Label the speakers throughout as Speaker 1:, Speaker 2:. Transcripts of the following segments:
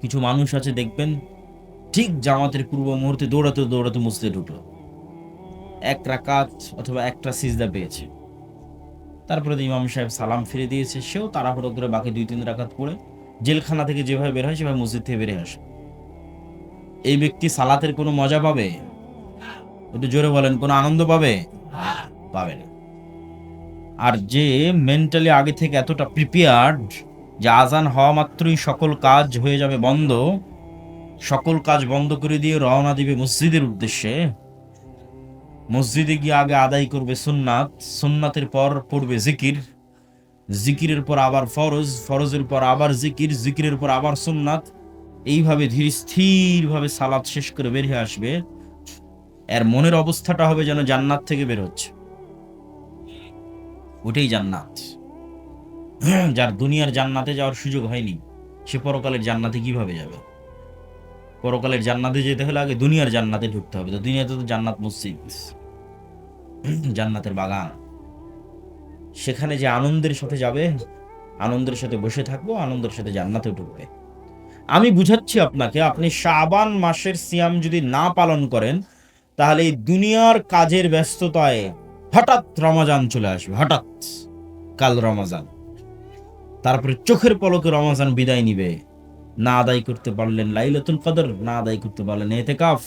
Speaker 1: কিছু মানুষ আছে দেখবেন ঠিক জামাতের পূর্ব মুহূর্তে দৌড়াতে দৌড়াতে মসজিদে ঢুকলো, এক রাকাত অথবা একটা সিজদা পেয়েছে, তারপরে ইমাম সাহেব সালাম ফিরে দিয়েছে, সেও তাড়াহুড়ো করে বাকি 2-3 রাকাত পড়ে জেলখানা থেকে যেভাবে বের হয় সেভাবে মসজিদ থেকে বেরিয়ে আসে। এই ব্যক্তি সালাতের কোনো মজা পাবে? একটু জোরে বলেন, কোনো আনন্দ পাবে? পাবে না। আর যে মেন্টালি আগে থেকে এতটা প্রিপেয়ার্ড যে আজান হওয়া মাত্রই সকল কাজ হয়ে যাবে বন্ধ, সকল কাজ বন্ধ করে দিয়ে রওনা দিবে মসজিদের উদ্দেশ্যে, মসজিদে গিয়ে আগে আদায় করবে সুন্নাত, সুন্নাতের পর পড়বে জিকির, জিকিরের পর আবার ফরজ, ফরজের পর আবার জিকির, জিকিরের পর আবার সুন্নাত, এইভাবে ধীর স্থির ভাবে সালাত শেষ করে বেরিয়ে আসবে। এর মনের অবস্থাটা হবে যেন জান্নাত থেকে বের হচ্ছে। ওটাই জান্নাত। যার দুনিয়ার জান্নাতে যাওয়ার সুযোগ হয়নি, সে পরকালের জান্নাতে কিভাবে যাবে? পরকালের জান্নাতে যেতে হলে আগে দুনিয়ার জান্নাতে ঢুকতে হবে। তো দুনিয়াতে তো জান্নাত মসজিদ, জান্নাতের বাগান, সেখানে যে আনন্দের সাথে যাবে, আনন্দের সাথে বসে থাকবো, আনন্দের সাথে জান্নাতে ঢুকবে। আমি বুঝাচ্ছি আপনাকে, আপনি শাবান মাসের সিয়াম যদি না পালন করেন, তাহলে এই দুনিয়ার কাজের ব্যস্ততায় হঠাৎ রমাজান চলে আসবে, হঠাৎ কাল রমাজান, তারপরে চোখের পলকে রমাজান বিদায় নিবে। না আদায় করতে পারলেন লাইলাতুল কদর, না আদায় করতে পারলেন ইতিকাফ,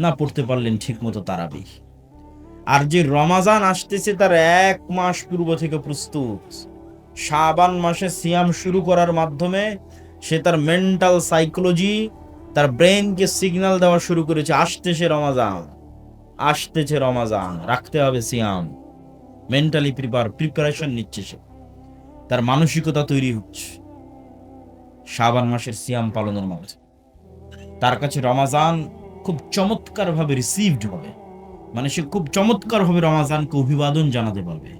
Speaker 1: না পড়তে পারলেন ঠিক মতো তারাবিহ। আর যে রমাজান আসতেছে তার 1 মাস পূর্ব থেকে প্রস্তুত, শাবান মাসে সিয়াম শুরু করার মাধ্যমে সে তার মেন্টাল সাইকোলজি, তার ব্রেনকে সিগন্যাল দেওয়া শুরু করেছে, আসতেছে রমাজান, আসতেছে রমাজান, রাখতে হবে সিয়াম। মেন্টালি প্রিপারেশন নিচ্ছে সে, তার মানসিকতা তৈরি হচ্ছে শাবান মাসের সিয়াম পালনের মধ্যে। তার কাছে রমাজান খুব চমৎকার ভাবে রিসিভড হবে, মানে সে খুব চমৎকার ভাবে রমাজানকে অভিবাদন জানাতে পারবে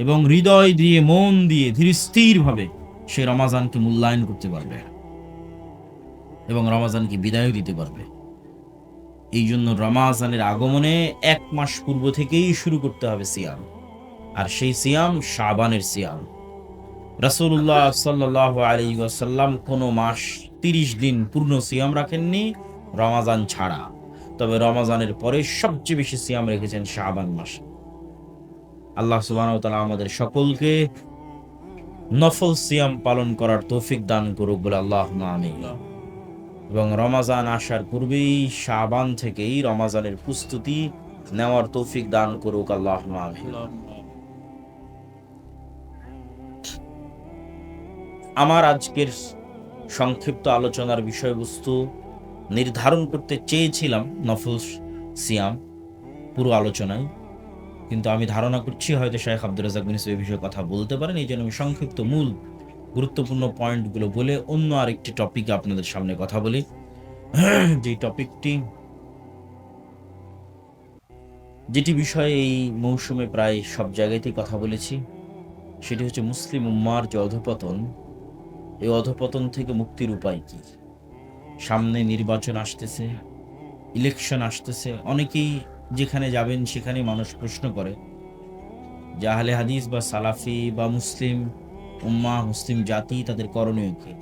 Speaker 1: এবং হৃদয় দিয়ে মন দিয়ে ধীর স্থির ভাবে সে রমাজানকে মূল্যায়ন করতে পারবে এবং রমাজানকে বিদায় দিতে পারবে। এই জন্য রমাজানের আগমনে 1 মাস পূর্ব থেকেই শুরু করতে হবে সিয়াম, আর সেই সিয়াম শাবানের সিয়াম। রাসূলুল্লাহ সাল্লাল্লাহু আলাইহি ওয়াসাল্লাম কোনো মাস 30 দিন পূর্ণ সিয়াম রাখেননি রমাজান ছাড়া, তবে রমাজানের পরে সবচেয়ে বেশি সিয়াম রেখেছেন শাবান মাসে। আল্লাহ সুবহানাহু ওয়া তাআলা আমাদের সকলকে নফল সিয়াম পালন করার তৌফিক দান করুক বলে আল্লাহুম্মা আমিন। এবং রমাজান আসার পূর্বেই শাবান থেকেই রমাজানের প্রস্তুতি নেওয়ার তৌফিক দান করুক আল্লাহুম্মা আমিন। আমার আজকের সংক্ষিপ্ত আলোচনার বিষয়বস্তু নির্ধারণ করতে চেয়েছিলাম নফল সিয়াম পুরো আলোচনায়, কিন্তু আমি ধারণা করছি হয়তো শেখ আব্দুর রাজ্জাক বিন ইউসুফ এই বিষয়ে কথা বলতে পারেন, এই জন্য আমি সংক্ষিপ্ত মূল গুরুত্বপূর্ণ পয়েন্টগুলো বলে অন্য আরেকটি টপিকে আপনাদের সামনে কথা বলি। যে টপিকটি, যেটি বিষয়ে এই মৌসুমে প্রায় সব জায়গাতেই কথা বলেছি, সেটি হচ্ছে মুসলিম উম্মার যে অধঃপতন, এই অধঃপতন থেকে মুক্তির উপায় কি। সামনে নির্বাচন আসতেছে, ইলেকশন আসতেছে, অনেকেই যেখানে যাবেন সেখানে মানুষ প্রশ্ন করে যে আহলে হাদিস বা সালাফি বা মুসলিম উম্মাহ, মুসলিম জাতি, তাদের করণীয় কি?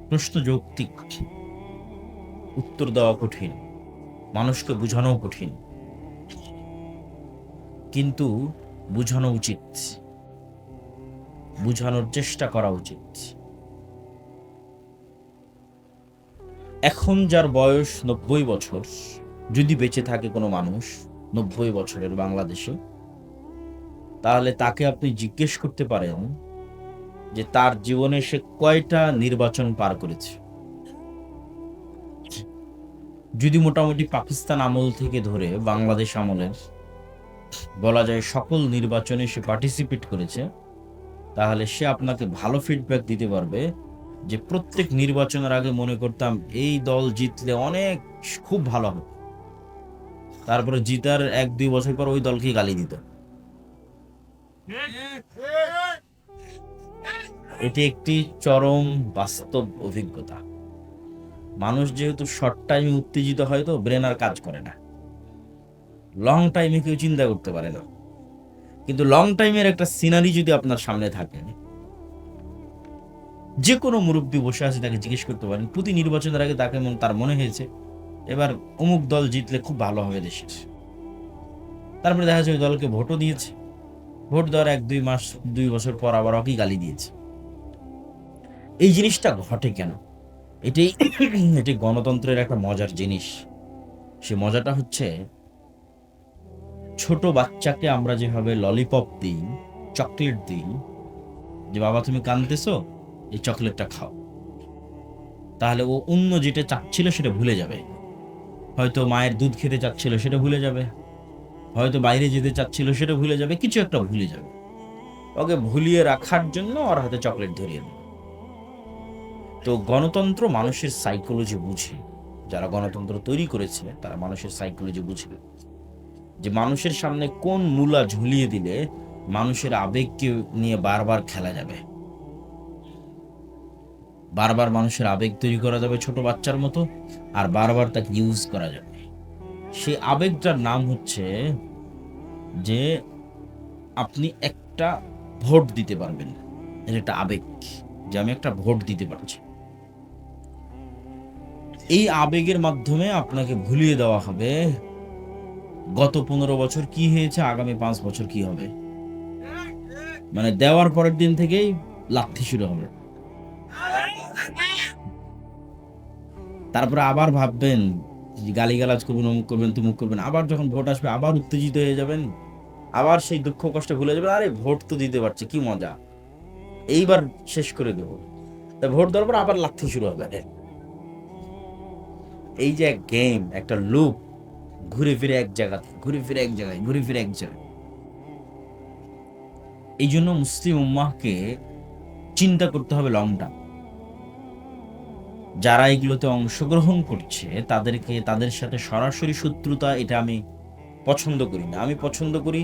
Speaker 1: প্রশ্ন যৌক্তিক, উত্তর দেওয়া কঠিন, মানুষকে বোঝানো কঠিন, কিন্তু বোঝানো উচিত, বোঝানোর চেষ্টা করা উচিত। এখন যার বয়স 90 বছর, যদি বেঁচে থাকে কোনো মানুষ 90 বছরের বাংলাদেশে, তাহলে তাকে আপনি জিজ্ঞেস করতে পারেন যে তার জীবনে সে কয়টা নির্বাচন পার করেছে। যদি মোটামুটি পাকিস্তান আমল থেকে ধরে বাংলাদেশ আমলের বলা যায় সকল নির্বাচনে সে পার্টিসিপেট করেছে, তাহলে সে আপনাকে ভালো ফিডব্যাক দিতে পারবে যে প্রত্যেক নির্বাচনের আগে মনে করতাম এই দল জিতলে অনেক খুব ভালো হবে, তারপরে জিতার 1-2 বছর পর ওই দলকে গালি দিত। এটি একটি চরম বাস্তব অভিজ্ঞতা। মানুষ যেহেতু শর্ট টাইমে উত্তেজিত হয়, তো ব্রেন আর কাজ করে না, লং টাইমে কেউ চিন্তা করতে পারে না। কিন্তু লং টাইমের একটা সিনারি যদি আপনার সামনে থাকে, যে কোনো মুরব্বী বসে আছে তাকে জিজ্ঞেস করতে পারেন, প্রতি নির্বাচনের আগে তার মনে হয়েছে এবার অমুক দল জিতলে খুব ভালো হবে দেশের। তারপরে দেখা যাচ্ছে ওই দলকে ভোটও দিয়েছে, ভোট দেওয়ার 1-2 মাস 2 বছর পর আবার ওকেই গালি দিয়েছে। এই জিনিসটা ঘটে কেন? এটাই এটি গণতন্ত্রের একটা মজার জিনিস। সে মজাটা হচ্ছে, ছোট বাচ্চাকে আমরা যেভাবে ললিপপ দিই, চকলেট দিই, যে বাবা তুমি কাঁদতেছো, এই চকলেটটা খাও, তাহলে ও অন্য যেটা চাচ্ছিল সেটা ভুলে যাবে। হয়তো মায়ের দুধ খেতে চাচ্ছিল সেটা ভুলে যাবে, হয়তো বাইরে যেতে চাচ্ছিল সেটা ভুলে যাবে, কিছু একটা ভুলে যাবে। ওকে ভুলিয়ে রাখার জন্য ওর হাতে চকলেট ধরিয়ে দেবে। তো গণতন্ত্র মানুষের সাইকোলজি বুঝে, যারা গণতন্ত্র তৈরি করেছে তারা মানুষের সাইকোলজি বুঝবে, যে মানুষের সামনে কোন মূলা ঝুলিয়ে দিলে মানুষের আবেগকে নিয়ে বারবার খেলা যাবে, বারবার মানুষের আবেগ তৈরি করা যাবে ছোট বাচ্চার মতো, আর বারবার তাকে ইউজ করা যাবে। সেই আবেগটার নাম হচ্ছে যে আপনি একটা ভোট দিতে পারবেন, এটা একটা আবেগ, যে আমি একটা ভোট দিতে পারছি। এই আবেগের মাধ্যমে আপনাকে ভুলিয়ে দেওয়া হবে গত 15 বছর কি হয়েছে, আগামী 5 বছর কি হবে। মানে দেওয়ার পরের দিন থেকেই লাথি শুরু হবে। তারপরে আবার ভাববেন, গালিগালাজ করবেন, অমুক করবেন, তুমুক করবেন, আবার যখন ভোট আসবে আবার উত্তেজিত হয়ে যাবেন, আবার সেই দুঃখ কষ্ট ভুলে যাবেন, আরে ভোট তো দিতে পারছি, কি মজা, এইবার শেষ করে দেবো। তা ভোট দেওয়ার পর আবার লাথি শুরু হবে। এই যে এক গেম, একটা লুপ, ঘুরে ফিরে এক জায়গায়, ঘুরে ফিরে এক জায়গায়, ঘুরে ফিরে এক জায়গায়। এই জন্য মুসলিম উম্মাহকে চিন্তা করতে হবে লং টার্ম। যারা এগুলোতে অংশগ্রহণ করছে তাদেরকে, তাদের সাথে সরাসরি শত্রুতা, এটা আমি পছন্দ করি না। আমি পছন্দ করি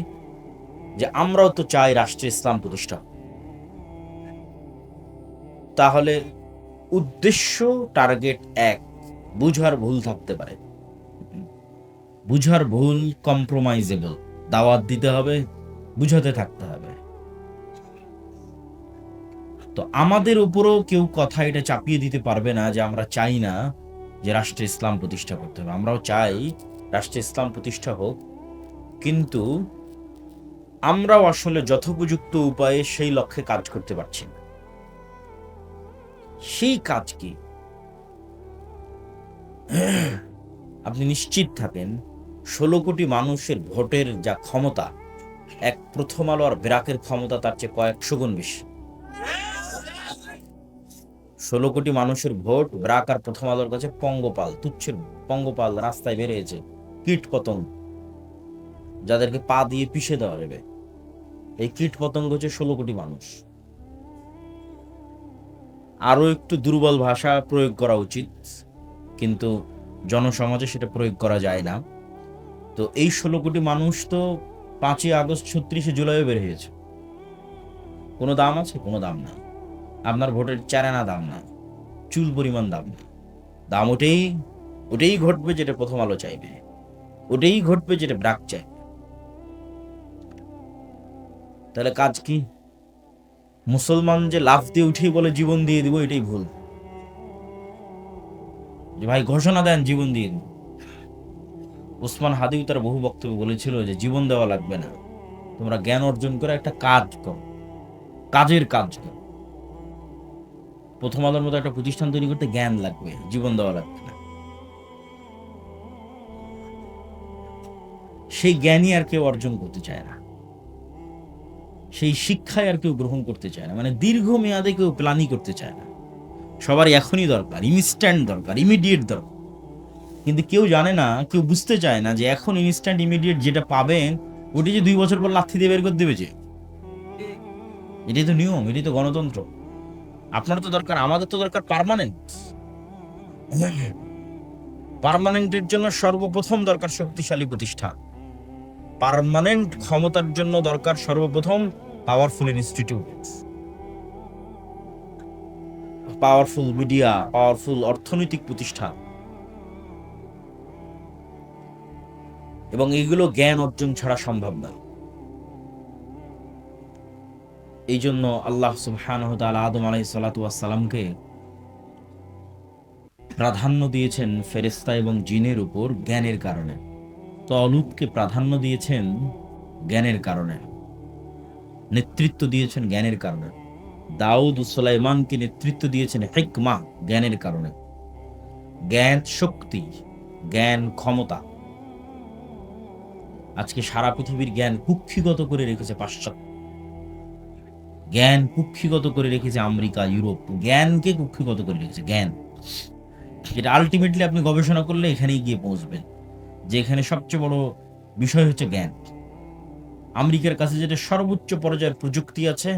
Speaker 1: যে আমরাও তো চাই রাষ্ট্রে ইসলাম প্রতিষ্ঠা, তাহলে উদ্দেশ্য টার্গেট এক, বুঝার ভুল থাকতে পারে, বুঝার ভুল কম্প্রোমাইজেবল, দাওয়াত দিতে হবে, বুঝাতে থাকতে হবে। তো আমাদের উপরও কেউ কথা এটা চাপিয়ে দিতে পারবে না যে আমরা চাই না যে রাষ্ট্রে ইসলাম প্রতিষ্ঠা করতে হবে। আমরাও চাই রাষ্ট্রে ইসলাম প্রতিষ্ঠা হোক, কিন্তু আমরাও আসলে যথোপযুক্ত উপায়ে সেই লক্ষ্যে কাজ করতে পারছি না। সেই কাজ কি? আপনি নিশ্চিত থাকেন 16 কোটি মানুষের ভোটের যা ক্ষমতা, এক প্রথম আলো আর ব্র্যাকের ক্ষমতা তার চেয়ে কয়েকশো গুণ বেশি। 16 কোটি মানুষের ভোট, ব্রাক আর প্রথম আলোর কাছে পঙ্গপাল, তুচ্ছের পঙ্গপাল, রাস্তায় বেরিয়েছে কীট পতঙ্গ, যাদেরকে পা দিয়ে পিষে দেওয়া যাবে। এই কীট পতঙ্গ হচ্ছে 16 কোটি মানুষ। আরো একটু দুর্বল ভাষা প্রয়োগ করা উচিত, কিন্তু জনসমাজে সেটা প্রয়োগ করা যায় না। তো এই 16 কোটি মানুষ তো 5ই আগস্ট 36শে জুলাইও বের হয়েছে। কোনো দাম আছে? কোনো দাম না। আপনার ভোটের 4 আনা দাম না, চুল পরিমাণ দাম না। দাম ওটাই ঘটবে যেটা প্রথম আলো চাইবে, ওটাই ঘটবে যেটা ব্রাক চাই। তাহলে কাজ কি? মুসলমান যে লাফ দিয়ে উঠেই বলে জীবন দিয়ে দিব, এটাই ভুল। যে ভাই ঘোষণা দেন জীবন দিয়ে দিব। ওসমান হাদিও তার বহু বক্তব্য বলেছিল যে জীবন দেওয়া লাগবে না, তোমরা জ্ঞান অর্জন করে একটা কাজ করো, কাজের কাজ করো। প্রথম আলোর মতো একটা প্রতিষ্ঠান তৈরি করতে জ্ঞান লাগবে, জীবন দেওয়া লাগবে না। সেই জ্ঞানই আর কেউ অর্জন করতে চায় না, সেই শিক্ষায় আর কেউ গ্রহণ করতে চায় না। মানে দীর্ঘমেয়াদে কেউ প্ল্যানই করতে চায় না। সবার এখনই দরকার, ইনস্ট্যান্ট দরকার, ইমিডিয়েট দরকার। কিন্তু কেউ জানে না, কেউ বুঝতে চায় না যে এখন ইনস্ট্যান্ট ইমিডিয়েট যেটা পাবেন, ওটি যে 2 বছর পর লাথি দিয়ে বের করে দেবে। যে এটাই তো নিয়ম, এটাই তো গণতন্ত্র। আপনার তো দরকার, আমাদের তো দরকার পার্মানেন্ট। পার্মানেন্টের জন্য সর্বপ্রথম দরকার শক্তিশালী প্রতিষ্ঠান। পার্মানেন্ট ক্ষমতার জন্য দরকার সর্বপ্রথম powerful institute, powerful media, powerful অর্থনৈতিক প্রতিষ্ঠান। এবং এগুলো জ্ঞান অর্জন ছাড়া সম্ভব না। এই জন্য আল্লাহ সুবহানাহু ওয়া তাআলা আদম আলাইহিস সালাতু ওয়াস সালামকে প্রাধান্য দিয়েছেন ফেরেশতা এবং জিনের উপর জ্ঞানের কারণে, তলুতকে প্রাধান্য দিয়েছেন জ্ঞানের কারণে, নেতৃত্ব দিয়েছেন জ্ঞানের কারণে, দাউদ ও সুলাইমানকে নেতৃত্ব দিয়েছেন হিকমা, জ্ঞানের কারণে। জ্ঞান শক্তি, জ্ঞান ক্ষমতা। আজকে সারা পৃথিবীর জ্ঞান কুক্ষিগত করে রেখেছে পাশ্চাত্য, জ্ঞান কুক্ষিগত করে রেখেছে আমেরিকা, ইউরোপ, জ্ঞানকে কুক্ষিগত করে রেখেছে। জ্ঞান এটা আলটিমেটলি আপনি গবেষণা করলে এখানেই গিয়ে পৌঁছবেন, যে এখানে সবচেয়ে বড় বিষয় হচ্ছে জ্ঞান। আমেরিকার কাছে যেটা সর্বোচ্চ পর্যায়ের প্রযুক্তি আছে,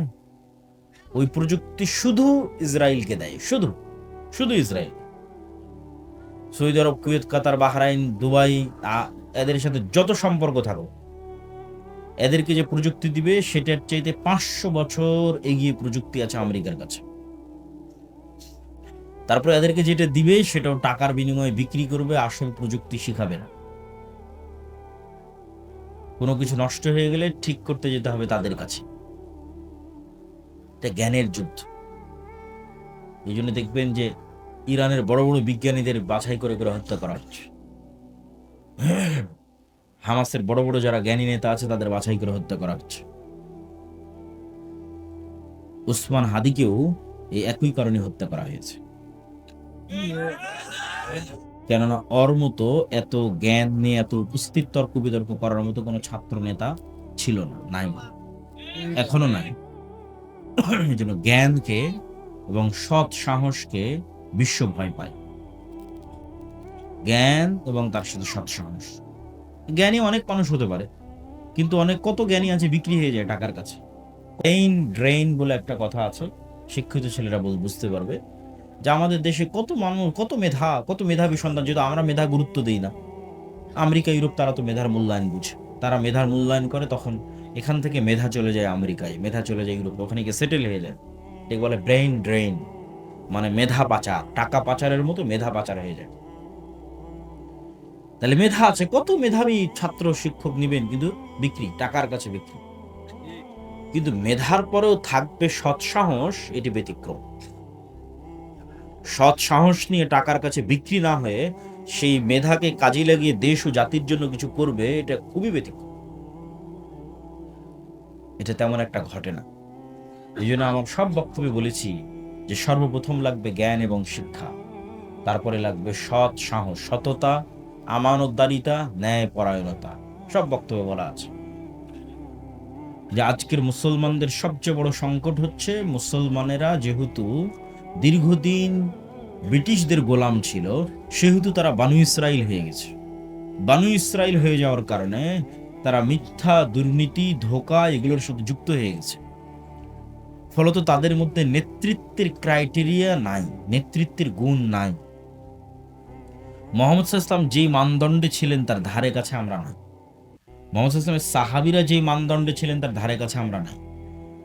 Speaker 1: ওই প্রযুক্তি শুধু ইসরায়েলকে দেয়, শুধু শুধু ইসরায়েল। সৌদি আরব, কুয়েত, কাতার, বাহরাইন, দুবাই, এদের সাথে যত সম্পর্ক থাকো, এদেরকে যে প্রযুক্তি দিবে সেটার চাইতে 500 বছর এগিয়ে প্রযুক্তি আছে আমেরিকার কাছে। তারপর এদেরকে যেটা দিবে সেটাও টাকার বিনিময়ে বিক্রি করবে, আসল প্রযুক্তি শিখাবে না। কোনো কিছু নষ্ট হয়ে গেলে ঠিক করতে যেতে হবে তাদের কাছে। এটা জ্ঞানের যুদ্ধ। এই জন্য দেখবেন যে ইরানের বড় বড় বিজ্ঞানীদের বাছাই করে করে হত্যা করা হচ্ছে, হামাসের বড় বড় যারা জ্ঞানী নেতা আছে তাদের বাছাই করে হত্যা করা হচ্ছে। উসমান হাদিকেও এই একই কারণে হত্যা করা হয়েছে, কেননা ওর মতো এত জ্ঞান নিয়ে এত উপস্থিত তর্ক বিতর্ক করার মতো কোনো ছাত্র নেতা ছিল না, নাই, এখনো নাই। এই জন্য জ্ঞানকে এবং সৎ সাহসকে বিশ্ব ভয় পায়। জ্ঞান এবং তার সাথে সৎ সাহস। জ্ঞানী অনেক মানুষ হতে পারে, কিন্তু কত জ্ঞানী আছে বিক্রি হয়ে যায় টাকার কাছে। ব্রেইন ড্রেইন বলে একটা কথা আছে, শিক্ষিত ছেলেরা বুঝতে পারবে, যে আমাদের দেশে কত মানুষ, কত মেধাবী সন্তান, যেহেতু আমরা মেধা গুরুত্ব দিই না। আমেরিকা, ইউরোপ তারা তো মেধার মূল্যায়ন বুঝে, তারা মেধার মূল্যায়ন করে, তখন এখান থেকে মেধা চলে যায় আমেরিকায়, মেধা চলে যায় ইউরোপে, ওখানে গিয়ে সেটেল হয়ে যায়। ঠিক বলে ব্রেইন ড্রেইন, মানে মেধা পাচার, টাকা পাচারের মতো মেধা পাচার হয়ে যায়। তাহলে মেধা আছে, কত মেধাবী ছাত্র শিক্ষক নিবেন, কিন্তু বিক্রি, টাকার কাছে বিক্রি। কিন্তু মেধার পরেও থাকবে সৎ সাহস, এটি ব্যতিক্রম। সৎ সাহস নিয়ে টাকার কাছে বিক্রি না হয়ে সেই মেধাকে কাজে লাগিয়ে দেশ ও জাতির জন্য কিছু করবে, এটা খুবই ব্যতিক্রম। এটা তেমন একটা ঘটে না। এই জন্য আমার সব বক্তব্যে বলেছি যে সর্বপ্রথম লাগবে জ্ঞান এবং শিক্ষা, তারপরে লাগবে সৎ সাহস, সততা, আমানতদারিতা, ন্যায় পরায়ণতা। সব বক্তব্যে বলা আছে যে আজকের মুসলমানদের সবচেয়ে বড় সংকট হচ্ছে, মুসলমানেরা যেহেতু দীর্ঘদিন ব্রিটিশদের গোলাম ছিল, সেহেতু তারা বানু ইসরাইল হয়ে গেছে। বানু ইসরাইল হয়ে যাওয়ার কারণে তারা মিথ্যা, দুর্নীতি, ধোঁকা এগুলোর সাথে যুক্ত হয়ে গেছে। ফলত তাদের মধ্যে নেতৃত্বের ক্রাইটেরিয়া নাই, নেতৃত্বের গুণ নাই। মুহাম্মদ সাল্লাল্লাহু আলাইহি ওয়াসাল্লাম যেই মানদণ্ডে ছিলেন তার ধারে কাছে আমরা নাই। মুহাম্মদ সাল্লাল্লাহু আলাইহি ওয়াসাল্লামের সাহাবীরা যেই মানদণ্ডে ছিলেন তার ধারে কাছে আমরা নাই।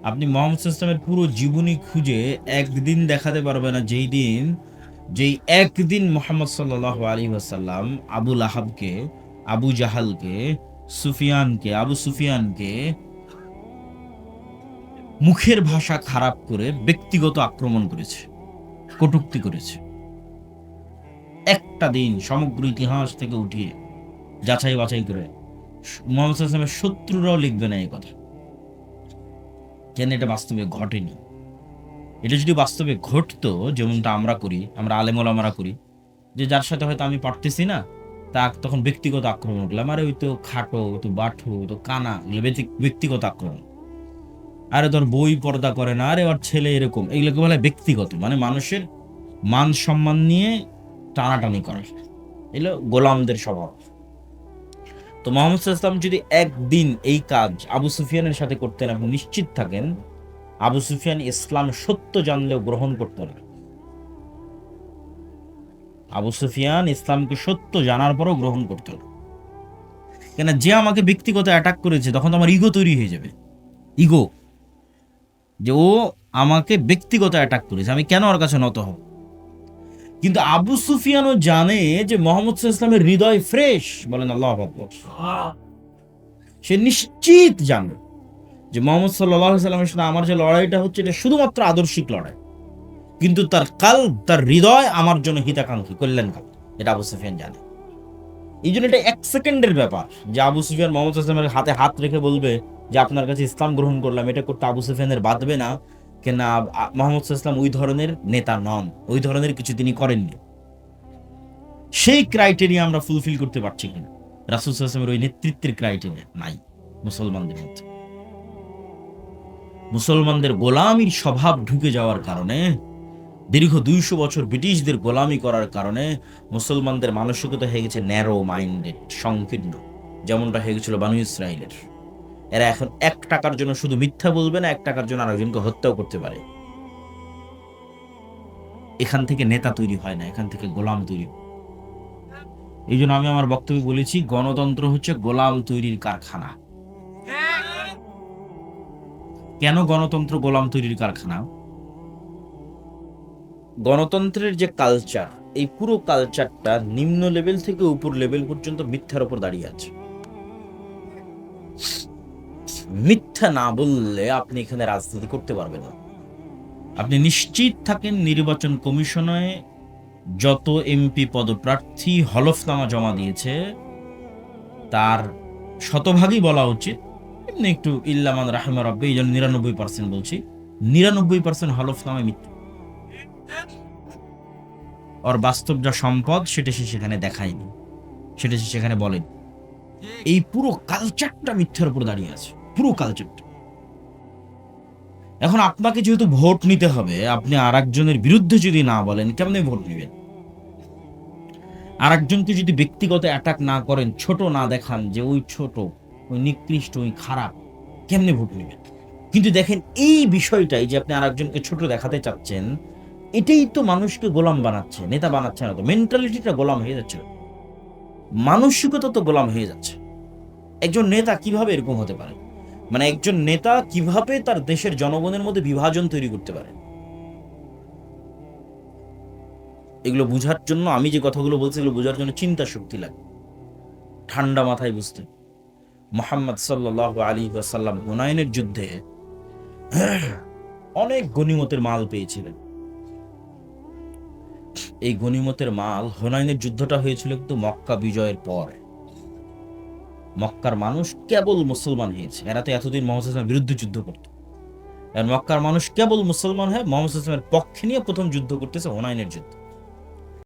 Speaker 1: আপনি মুহাম্মদ সাল্লাল্লাহু আলাইহি ওয়াসাল্লামের পুরো জীবনী খুঁজে একদিন দেখাতে পারবে না যেই একদিন মুহাম্মদ সাল্লাল্লাহু আলাইহি ওয়াসাল্লাম আবু লাহাবকে, আবু জাহালকে, আবু সুফিয়ানকে মুখের ভাষা খারাপ করে ব্যক্তিগত আক্রমণ করেছে, কটূক্তি করেছে। একটা দিন সমগ্র ইতিহাস থেকে উঠিয়ে যাচাই বাছাই করে মুহাম্মদ সাল্লাল্লাহু আলাইহি ওয়াসাল্লামের শত্রুরাও লিখবে না এই কথা, কেন এটা বাস্তবে ঘটেনি। এটা যদি বাস্তবে ঘটতো, যেমনটা আমরা করি, আমরা আলেম ওলামারা করি, যে যার সাথে হয়তো আমি পারতেছি না, তা তখন ব্যক্তিগত আক্রমণ করলাম, আরে ওই তো খাটো, ওই তো বাঠু, ওই তো কানা, ব্যক্তিগত আক্রমণ। আরে তোর বই পর্দা করে না, আরে ওর ছেলে এরকম, এগুলোকে বলে ব্যক্তিগত, মানে মানুষের মান সম্মান নিয়ে টানাটানি করে, এগুলো গোলামদের স্বভাব। তো মুহাম্মদ সাল্লাল্লাহু আলাইহি ওয়াসাল্লাম যদি একদিন এই কাজ আবু সুফিয়ানের সাথে করতেন, আপনি নিশ্চিত থাকেন আবু সুফিয়ান ইসলাম সত্য জানলেও গ্রহণ করত না। আবু সুফিয়ান ইসলামকে সত্য জানার পরও গ্রহণ করত না, কেন যে আমাকে ব্যক্তিগত অ্যাটাক করেছে, তখন তো আমার ইগো তৈরি হয়ে যাবে। ইগো, যে ও আমাকে ব্যক্তিগত অ্যাটাক করেছে, আমি কেন ওর কাছে নত হব। কিন্তু আবু সুফিয়ানও জানে যে মুহাম্মদ সাল্লাল্লাহু আলাইহি ওয়াসাল্লামের হৃদয় ফ্রেশ, বলেন আল্লাহু আকবার। সে নিশ্চিত জানে যে মোহাম্মদ সাল্লাল্লাহু আলাইহি সাল্লামের সাথে আমার যে লড়াইটা হচ্ছে এটা শুধুমাত্র আদর্শিক লড়াই, কিন্তু তার হৃদয় আমার জন্য হিতাকাঙ্ক্ষী, কল্যাণকামী, এটা আবু সুফিয়ান জানে। এই জন্য এটা 1 সেকেন্ডের ব্যাপার যে আবু সুফিয়ান মোহাম্মদ সাল্লাল্লাহু আলাইহি ওয়াসাল্লামের হাতে হাত রেখে বলবে যে আপনার কাছে ইসলাম গ্রহণ করলাম, এটা করতে আবু সুফিয়ানের বাধবে না কেন? মোহাম্মদ সাল্লাল্লাহু আলাইহি ওয়াসাল্লাম ওই ধরনের নেতা নন, ওই ধরনের কিছু তিনি করেননি। সেই ক্রাইটেরিয়া আমরা ফুলফিল করতে পারছি কিনা? রাসূল সাল্লাল্লাহু আলাইহি ওয়াসাল্লামের ওই নেতৃত্বের ক্রাইটেরিয়া নাই মুসলমানদের মধ্যে। মুসলমানদের গোলামীর স্বভাব ঢুকে যাওয়ার কারণে, দীর্ঘ 200 বছর ব্রিটিশদের গোলামি করার কারণে মুসলমানদের মানসিকতা হয়ে গেছে ন্যারো মাইন্ডেড, সংকীর্ণ, যেমনটা হয়ে গেছিল বানু ইসরাইলের। এরা এখন 1 টাকার জন্য শুধু মিথ্যা বলবে না, 1 টাকার জন্য আরেকজনকে হত্যাও করতে পারে। এখান থেকে নেতা তৈরি হয় না, এখান থেকে গোলাম তৈরি হয়। এই জন্য আমি আমার বক্তব্যে বলেছি গণতন্ত্র হচ্ছে গোলাম তৈরির কারখানা। কেন গণতন্ত্র গোলাম তৈরির কারখানা? গণতন্ত্রের যে কালচার, এই পুরো কালচারটা নিম্ন লেভেল থেকে উপর লেভেল পর্যন্ত মিথ্যার উপর দাঁড়িয়ে আছে। মিথ্যা না বললে আপনি এখানে রাজনীতি করতে পারবেন না। আপনি নিশ্চিত থাকেন নির্বাচন কমিশনে যত এমপি পদপ্রার্থী হলফনামা জমা দিয়েছে তার শতভাগই বলা উচিত, এমনি একটু ইল্লামান রাহিমা রাব্বি, এই জন্য 99% বলছি, 99% হলফনামায় মিথ্যা। ওর বাস্তব যা সম্পদ সেটা সে সেখানে দেখায়নি, সেটা সে সেখানে বলেন। এই পুরো কালচারটা মিথ্যার উপর দাঁড়িয়ে আছে, পুরো কালচারটা। এখন আপনাকে যেহেতু ভোট নিতে হবে, আপনি আরেকজনের বিরুদ্ধে যদি না বলেন কেমনে ভোট নেবেন? আরেকজনকে যদি ব্যক্তিগত অ্যাটাক না করেন, ছোট না দেখান যে ওই ছোট, ওই নিকৃষ্ট, ওই খারাপ, কেমনে ভোট নেবেন? কিন্তু দেখেন এই বিষয়টাই যে আপনি আরেকজনকে ছোট দেখাতে চাচ্ছেন, এটাই তো মানুষকে গোলাম বানাচ্ছে, নেতা বানাচ্ছে না তো। মেন্টালিটিটা গোলাম হয়ে যাচ্ছে, মানসিকতা তো গোলাম হয়ে যাচ্ছে। একজন নেতা কিভাবে এরকম হতে পারে? মানে একজন নেতা কিভাবে তার দেশের জনগণের মধ্যে বিভাজন তৈরি করতে পারে? এগুলো বুঝার জন্য, আমি যে কথাগুলো বলছি এগুলো বুঝার জন্য চিন্তা শক্তি লাগে, ঠান্ডা মাথায় বুঝতে। মুহাম্মদ সাল্লাল্লাহু আলাইহি ওয়াসাল্লাম হুনাইনের যুদ্ধে অনেক গনিমতের মাল পেয়েছিলেন। এই গনিমতের মাল, হুনাইনের যুদ্ধটা হয়েছিল কিন্তু মক্কা বিজয়ের পর। মক্কার মানুষ কেবল মুসলমান হয়েছে, এরা তো এতদিন মুহাম্মদ সাল্লাল্লাহু আলাইহি ওয়াসাল্লামের বিরুদ্ধে যুদ্ধ করত। আর মক্কার মানুষ কেবল মুসলমান হয়ে মুহাম্মদ সাল্লাল্লাহু আলাইহি ওয়াসাল্লামের পক্ষে নিয়ে প্রথম যুদ্ধ করতেছে হুনাইনের যুদ্ধ।